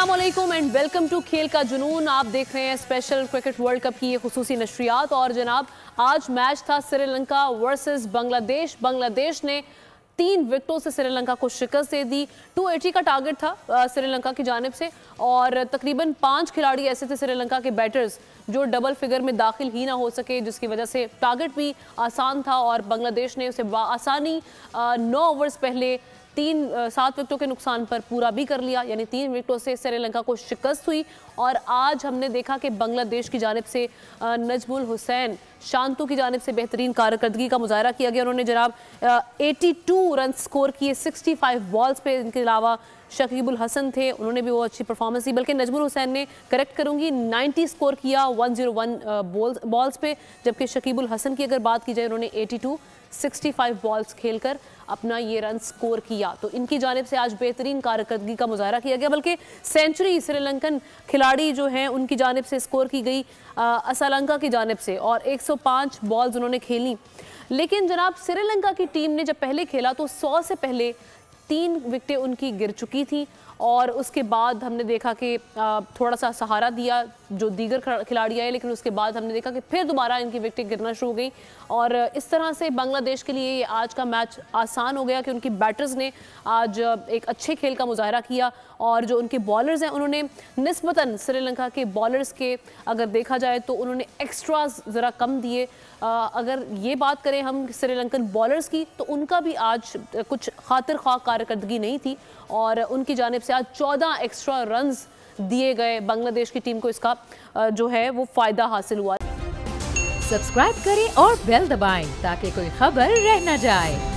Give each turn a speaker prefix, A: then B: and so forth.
A: अस्सलामुअलैकुम and welcome to खेल का जुनून। आप देख रहे हैं स्पेशल क्रिकेट वर्ल्ड कप की ये खुसूसी नशरियात। और जनाब आज मैच था श्रीलंका वर्सेस बांग्लादेश। बांग्लादेश ने 3 विकेटों से श्रीलंका को शिकस्त दे दी। 280 का टारगेट था श्रीलंका की जानिब से और तकरीबन 5 खिलाड़ी ऐसे थे श्रीलंका के बैटर्स जो डबल फिगर में दाखिल ही ना हो सके, जिसकी वजह से टारगेट भी आसान था और बांग्लादेश ने उसे आसानी 9 ओवर्स पहले 7 विकेटों के नुकसान पर पूरा भी कर लिया। यानी 3 विकेटों से श्रीलंका को शिकस्त हुई। और आज हमने देखा कि बांग्लादेश की जानिब से नजमुल हुसैन शांतु की जानिब से बेहतरीन कारकर्दगी का मुजाहरा किया गया। उन्होंने जनाब 82 रन स्कोर किए 65 बॉल्स पे। इनके अलावा शकीबुल हसन थे, उन्होंने भी वो अच्छी परफॉर्मेंस दी। बल्कि नजमुल हुसैन ने, करेक्ट करूंगी, 90 स्कोर किया 101 बॉल्स पे। जबकि शकीबुल हसन की अगर बात की जाए, उन्होंने 65 बॉल्स खेलकर अपना ये रन स्कोर किया। तो इनकी जानिब से आज बेहतरीन कारकर्दगी का मुजाहरा किया गया। बल्कि सेंचुरी श्रीलंकन खिलाड़ी जो हैं उनकी जानिब से स्कोर की गई असलंका की जानिब से, और 105 बॉल्स उन्होंने खेली। लेकिन जनाब श्रीलंका की टीम ने जब पहले खेला तो 100 से पहले 3 विकेटें उनकी गिर चुकी थी। और उसके बाद हमने देखा कि थोड़ा सा सहारा दिया जो दीगर खिलाड़ी आए, लेकिन उसके बाद हमने देखा कि फिर दोबारा इनकी विकेटें गिरना शुरू हो गई। और इस तरह से बांग्लादेश के लिए ये आज का मैच आसान हो गया कि उनकी बैटर्स ने आज एक अच्छे खेल का मुजाहरा किया। और जो उनके बॉलर्स हैं उन्होंने निस्बतन श्रीलंका के बॉलर्स के अगर देखा जाए तो उन्होंने एक्स्ट्राज ज़रा कम दिए। अगर ये बात करें हम श्रीलंकन बॉलर्स की तो उनका भी आज कुछ खातिर ख्वाह कारकर्दगी नहीं थी और उनकी जानिब से आज 14 एक्स्ट्रा रन्स दिए गए। बांग्लादेश की टीम को इसका जो है वो फ़ायदा हासिल हुआ।
B: सब्सक्राइब करें और बेल दबाएं ताकि कोई खबर रह न जाए।